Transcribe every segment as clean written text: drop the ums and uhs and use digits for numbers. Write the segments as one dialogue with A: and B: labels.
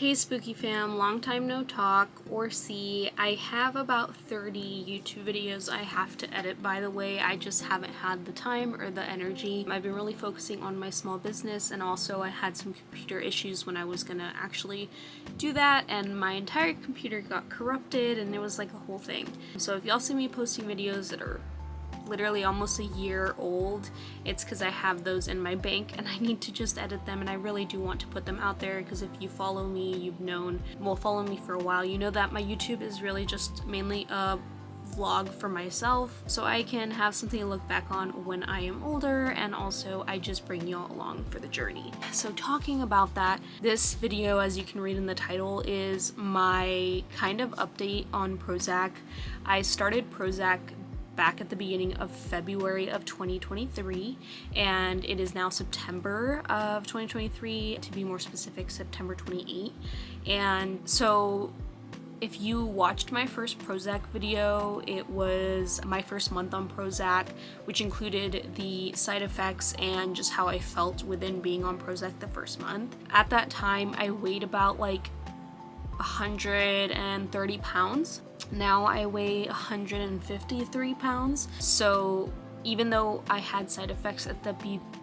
A: Hey Spooky Fam, long time no talk or see. I have about 30 YouTube videos I have to edit, by the way. I just haven't had the time or the energy. I've been really focusing on my small business, and also I had some computer issues when I was gonna actually do that, and my entire computer got corrupted and it was like a whole thing. So if y'all see me posting videos that are literally almost a year old, it's because I have those in my bank and I need to just edit them, and I really do want to put them out there because if you follow me, follow me for a while, you know that my YouTube is really just mainly a vlog for myself, so I can have something to look back on when I am older, and also I just bring y'all along for the journey. So talking about that, this video, as you can read in the title, is my kind of update on Prozac. I started Prozac back at the beginning of February of 2023, and it is now September of 2023, to be more specific, September 28. And so if you watched my first Prozac video, it was my first month on Prozac, which included the side effects and just how I felt within being on Prozac the first month. At that time, I weighed about like 130 pounds. Now I weigh 153 pounds. So even though I had side effects at the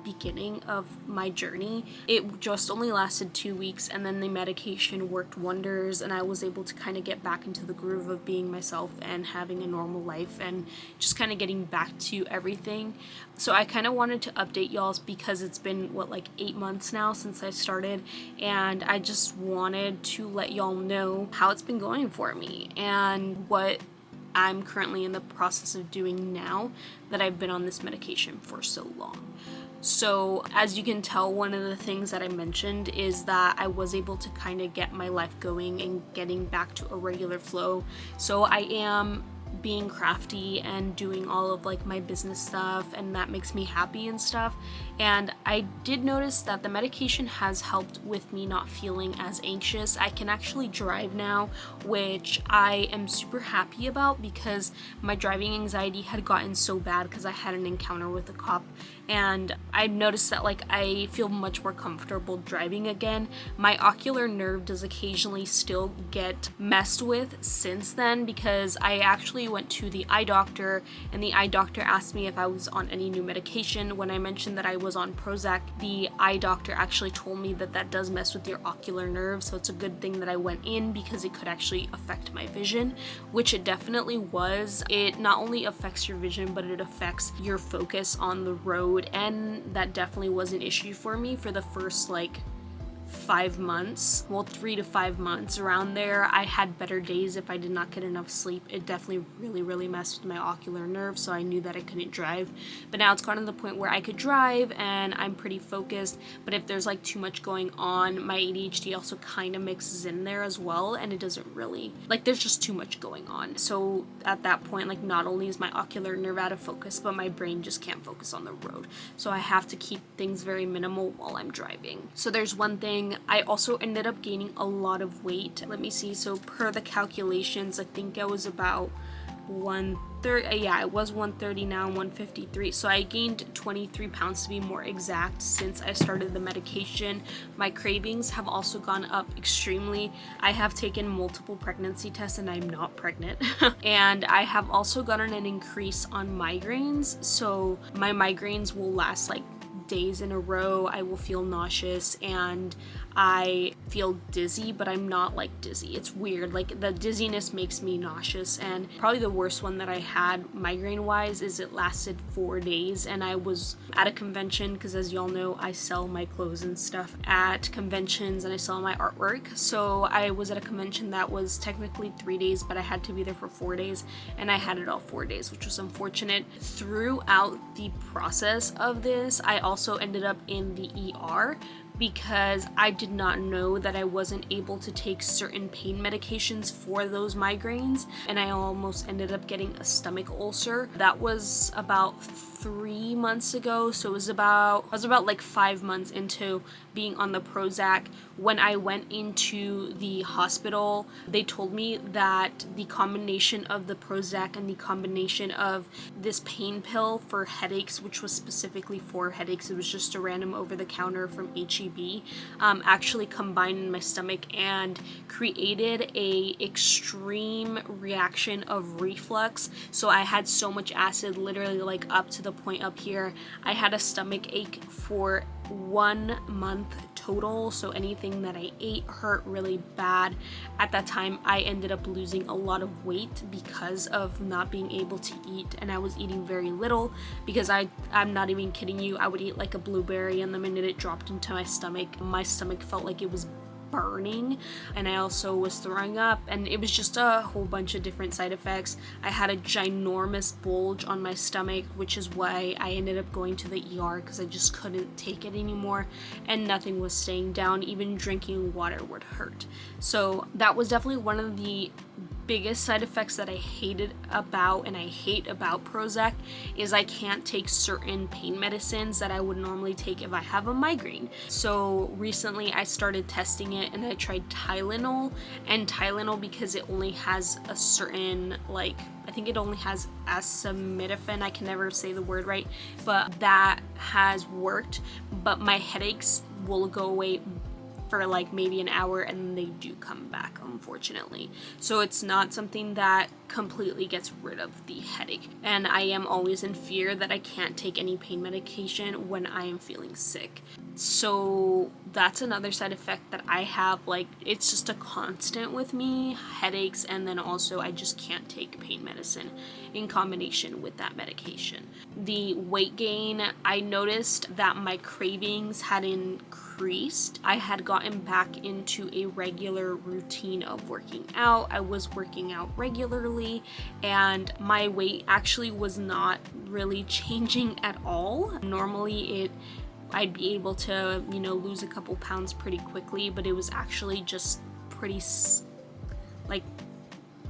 A: beginning of my journey, it just only lasted 2 weeks, and then the medication worked wonders and I was able to kind of get back into the groove of being myself and having a normal life and just kind of getting back to everything. So I kind of wanted to update y'all because it's been like 8 months now since I started, and I just wanted to let y'all know how it's been going for me and what I'm currently in the process of doing now that I've been on this medication for so long. So as you can tell, one of the things that I mentioned is that I was able to kind of get my life going and getting back to a regular flow. So I am being crafty and doing all of like my business stuff, and that makes me happy and stuff. And I did notice that the medication has helped with me not feeling as anxious. I can actually drive now, which I am super happy about because my driving anxiety had gotten so bad because I had an encounter with a cop, and I noticed that like I feel much more comfortable driving again. My ocular nerve does occasionally still get messed with since then, because I actually went to the eye doctor, and the eye doctor asked me if I was on any new medication. When I mentioned that I was on Prozac, the eye doctor actually told me that that does mess with your ocular nerve, so it's a good thing that I went in because it could actually affect my vision, which it definitely was. It not only affects your vision, but it affects your focus on the road, and that definitely was an issue for me for the first 5 months, 3 to 5 months around there. I had better days if I did not get enough sleep. It definitely really messed with my ocular nerve, so I knew that I couldn't drive. But now it's gotten to the point where I could drive and I'm pretty focused, but if there's too much going on, my ADHD also kind of mixes in there as well, and it doesn't really, there's just too much going on. So at that point, not only is my ocular nerve out of focus, but my brain just can't focus on the road. So I have to keep things very minimal while I'm driving. So there's one thing. I also ended up gaining a lot of weight. Let me see. So per the calculations, I think I was about 130. Yeah, I was 130, now I'm 153. So I gained 23 pounds to be more exact since I started the medication. My cravings have also gone up extremely. I have taken multiple pregnancy tests and I'm not pregnant. And I have also gotten an increase on migraines. So my migraines will last days in a row. I will feel nauseous and I feel dizzy, but I'm not dizzy. It's weird. The dizziness makes me nauseous, and probably the worst one that I had migraine wise is it lasted 4 days, and I was at a convention because, as y'all know, I sell my clothes and stuff at conventions and I sell my artwork. So I was at a convention that was technically 3 days, but I had to be there for 4 days, and I had it all 4 days, which was unfortunate. Throughout the process of this, I also ended up in the ER because I did not know that I wasn't able to take certain pain medications for those migraines, and I almost ended up getting a stomach ulcer. That was about 3 months ago, so I was about 5 months into being on the Prozac. When I went into the hospital, they told me that the combination of the Prozac and the combination of this pain pill for headaches, which was specifically for headaches, it was just a random over-the-counter from HEB, RGB actually combined in my stomach and created a extreme reaction of reflux. So I had so much acid, literally like up to the point up here. I had a stomach ache for 1 month total, so anything that I ate hurt really bad. At that time, I ended up losing a lot of weight because of not being able to eat, and I was eating very little because I'm not even kidding you, I would eat like a blueberry, and the minute it dropped into my stomach felt like it was burning, and I also was throwing up, and it was just a whole bunch of different side effects. I had a ginormous bulge on my stomach, which is why I ended up going to the ER because I just couldn't take it anymore, and nothing was staying down. Even drinking water would hurt. So that was definitely one of the biggest side effects that I hated about, and I hate about Prozac, is I can't take certain pain medicines that I would normally take if I have a migraine. So recently I started testing it, and I tried Tylenol, and Tylenol, because it only has a certain, like, I think it only has acetaminophen, I can never say the word right, but that has worked, but my headaches will go away for like maybe an hour, and they do come back, unfortunately. So it's not something that completely gets rid of the headache, and I am always in fear that I can't take any pain medication when I am feeling sick. So that's another side effect that I have, like, it's just a constant with me, headaches, and then also I just can't take pain medicine in combination with that medication. The weight gain, I noticed that my cravings had increased. I had gotten back into a regular routine of working out. I was working out regularly, and my weight actually was not really changing at all. Normally I'd be able to, lose a couple pounds pretty quickly, but it was actually just pretty, like,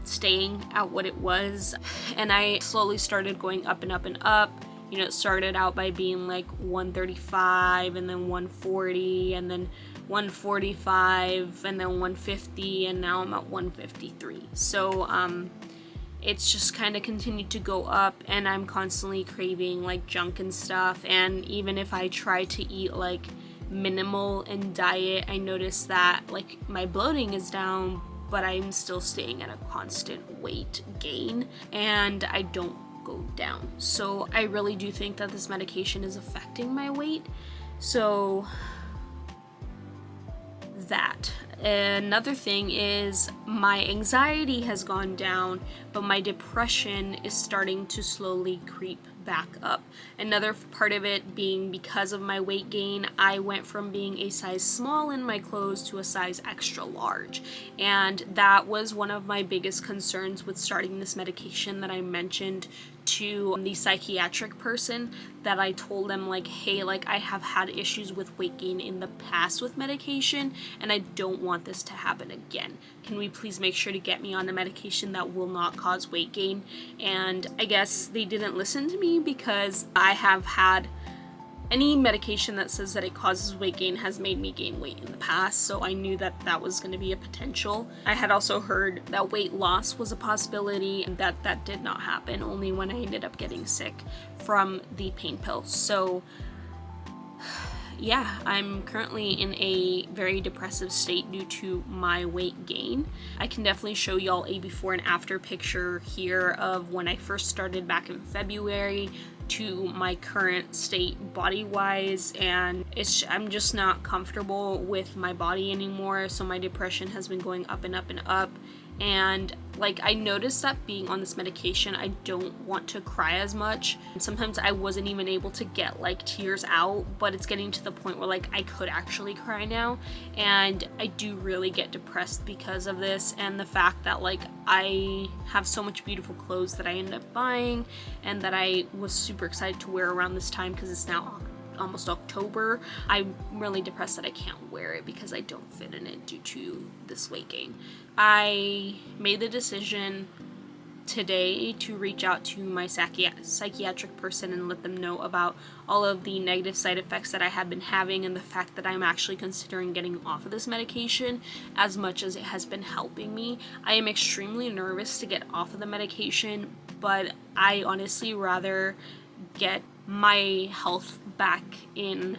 A: staying at what it was. And I slowly started going up and up and up. It started out by being like 135, and then 140, and then 145, and then 150, and now I'm at 153. So it's just kind of continued to go up, and I'm constantly craving like junk and stuff. And even if I try to eat like minimal in diet, I notice that like my bloating is down, but I'm still staying at a constant weight gain, and I don't go down. So I really do think that this medication is affecting my weight. So that. Another thing is my anxiety has gone down, but my depression is starting to slowly creep back up. Another part of it being because of my weight gain, I went from being a size small in my clothes to a size extra large. And that was one of my biggest concerns with starting this medication that I mentioned to the psychiatric person, that I told them like, hey, like I have had issues with weight gain in the past with medication, and I don't want this to happen again. Can we please make sure to get me on a medication that will not cause weight gain? And I guess they didn't listen to me, because I have had any medication that says that it causes weight gain has made me gain weight in the past, so I knew that that was going to be a potential. I had also heard that weight loss was a possibility, and that did not happen, only when I ended up getting sick from the pain pill. So yeah, I'm currently in a very depressive state due to my weight gain. I can definitely show y'all a before and after picture here of when I first started back in February to my current state body-wise, and I'm just not comfortable with my body anymore, so my depression has been going up and up and up. And like, I noticed that being on this medication, I don't want to cry as much. And sometimes I wasn't even able to get like tears out, but it's getting to the point where like I could actually cry now. And I do really get depressed because of this, and the fact that like I have so much beautiful clothes that I end up buying and that I was super excited to wear around this time, because it's now almost October. I'm really depressed that I can't wear it because I don't fit in it due to this weight gain. I made the decision today to reach out to my psychiatric person and let them know about all of the negative side effects that I have been having, and the fact that I'm actually considering getting off of this medication as much as it has been helping me. I am extremely nervous to get off of the medication, but I honestly rather get my health back in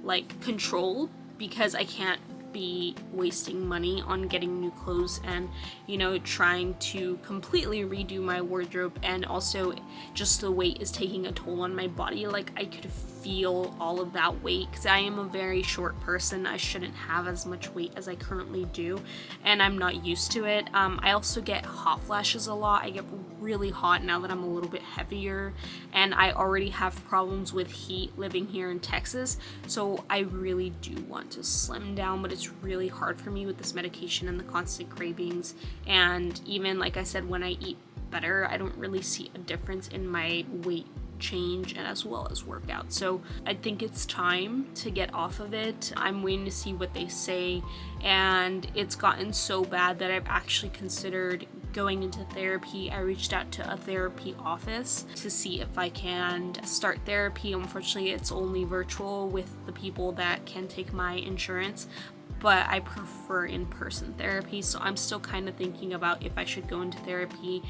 A: like controlled, because I can't be wasting money on getting new clothes and, you know, trying to completely redo my wardrobe. And also just the weight is taking a toll on my body. Like, I could feel all of that weight because I am a very short person. I shouldn't have as much weight as I currently do, and I'm not used to it. I also get hot flashes a lot. I get really hot now that I'm a little bit heavier, and I already have problems with heat living here in Texas, so I really do want to slim down, but it's really hard for me with this medication and the constant cravings. And even, like I said, when I eat better, I don't really see a difference in my weight change and as well as workout. So I think it's time to get off of it. I'm waiting to see what they say, and it's gotten so bad that I've actually considered going into therapy. I reached out to a therapy office to see if I can start therapy. Unfortunately, it's only virtual with the people that can take my insurance, but I prefer in-person therapy, so I'm still kind of thinking about if I should go into therapy.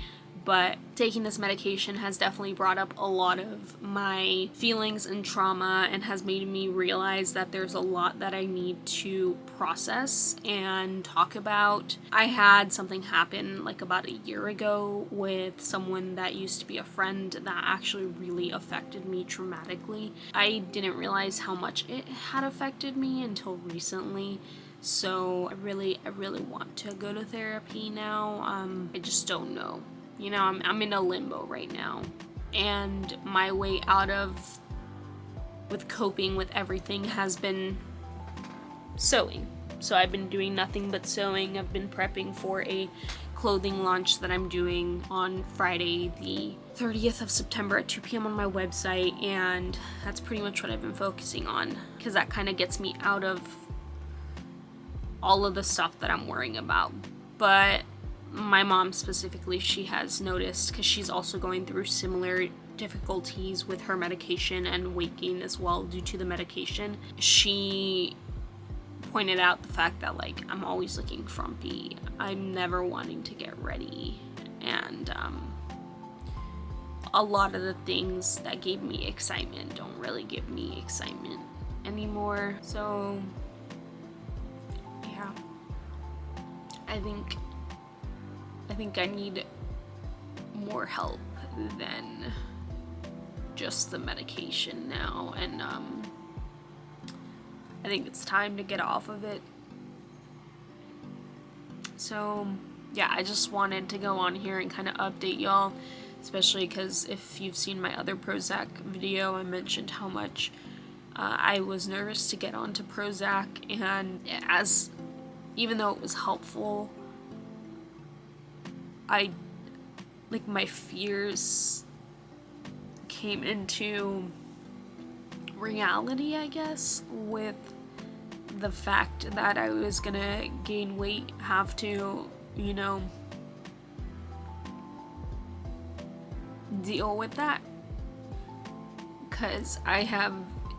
A: But taking this medication has definitely brought up a lot of my feelings and trauma, and has made me realize that there's a lot that I need to process and talk about. I had something happen like about a year ago with someone that used to be a friend that actually really affected me traumatically. I didn't realize how much it had affected me until recently. So I really want to go to therapy now. I just don't know. You know, I'm in a limbo right now, and my way out of with coping with everything has been sewing. So I've been doing nothing but sewing. I've been prepping for a clothing launch that I'm doing on Friday the 30th of September at 2 p.m. on my website, and that's pretty much what I've been focusing on, because that kind of gets me out of all of the stuff that I'm worrying about. But my mom specifically, she has noticed, because she's also going through similar difficulties with her medication and weight gain as well due to the medication. She pointed out the fact that, like, I'm always looking frumpy. I'm never wanting to get ready. And a lot of the things that gave me excitement don't really give me excitement anymore. So, yeah. I think I need more help than just the medication now, and I think it's time to get off of it. So yeah, I just wanted to go on here and kind of update y'all, especially because if you've seen my other Prozac video, I mentioned how much I was nervous to get onto Prozac, and even though it was helpful, my fears came into reality, I guess, with the fact that I was gonna gain weight, have to, you know, deal with that, because I have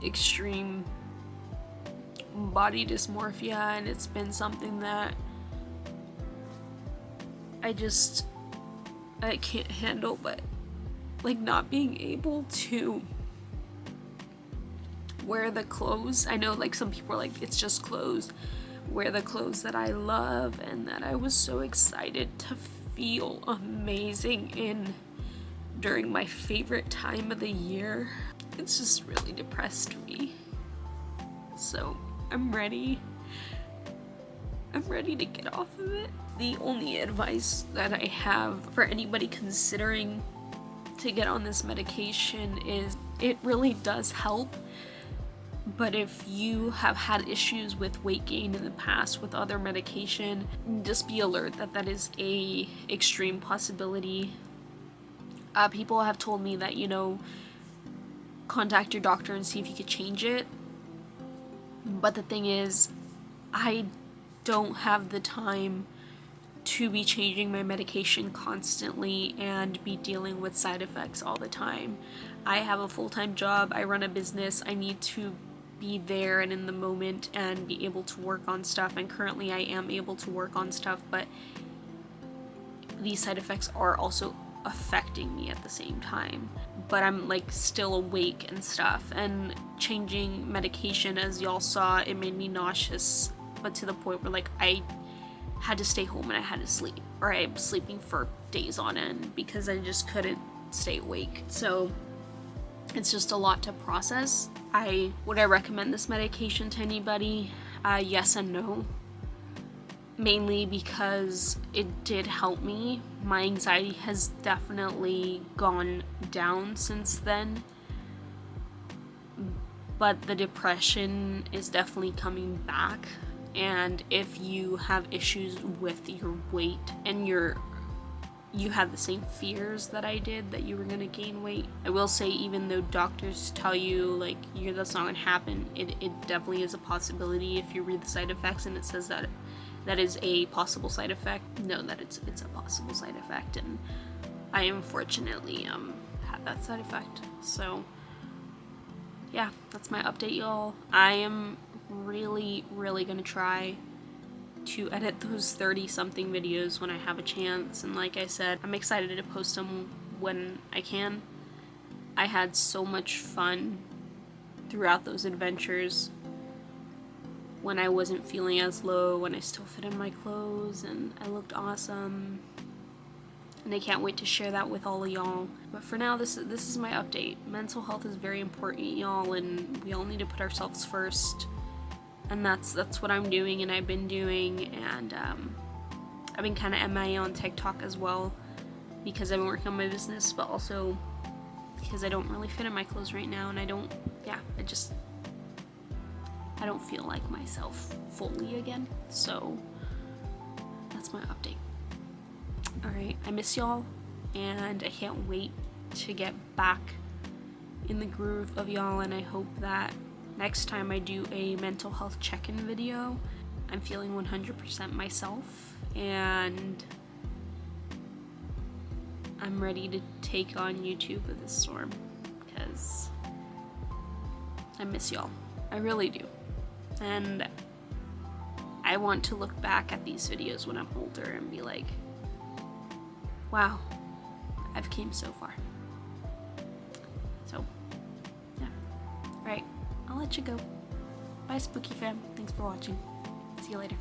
A: extreme body dysmorphia, and it's been something that I can't handle. But like, not being able to wear the clothes, I know like some people are like, it's just clothes, wear the clothes that I love and that I was so excited to feel amazing in during my favorite time of the year, it's just really depressed me. So I'm ready to get off of it. The only advice that I have for anybody considering to get on this medication is it really does help. But if you have had issues with weight gain in the past with other medication, just be alert that that is a extreme possibility. People have told me that, you know, contact your doctor and see if you could change it. But the thing is, I don't have the time to be changing my medication constantly and be dealing with side effects all the time. I have a full-time job, I run a business, I need to be there and in the moment and be able to work on stuff, and currently I am able to work on stuff, but these side effects are also affecting me at the same time, but I'm like still awake and stuff. And changing medication, as y'all saw, it made me nauseous, but to the point where like I had to stay home and I had to sleep, or I was sleeping for days on end because I just couldn't stay awake. So it's just a lot to process. Would I recommend this medication to anybody? Yes and no. Mainly because it did help me. My anxiety has definitely gone down since then, but the depression is definitely coming back. And if you have issues with your weight and you have the same fears that I did, that you were gonna gain weight, I will say, even though doctors tell you like that's not gonna happen, it definitely is a possibility. If you read the side effects and it says that is a possible side effect, know that it's a possible side effect, and I unfortunately had that side effect. So yeah, that's my update, y'all. I am really gonna try to edit those 30 something videos when I have a chance, and like I said, I'm excited to post them when I can. I had so much fun throughout those adventures when I wasn't feeling as low, when I still fit in my clothes and I looked awesome, and I can't wait to share that with all of y'all. But for now, this is my update. Mental health is very important, y'all, and we all need to put ourselves first. And that's what I'm doing and I've been doing. And I've been kind of MIA on TikTok as well because I've been working on my business, but also because I don't really fit in my clothes right now, and I don't feel like myself fully again. So that's my update. Alright, I miss y'all, and I can't wait to get back in the groove of y'all, and I hope that next time I do a mental health check-in video, I'm feeling 100% myself, and I'm ready to take on YouTube with this storm, because I miss y'all. I really do. And I want to look back at these videos when I'm older and be like, wow, I've came so far. So, yeah. Alright, I'll let you go. Bye, Spooky fam. Thanks for watching. See you later.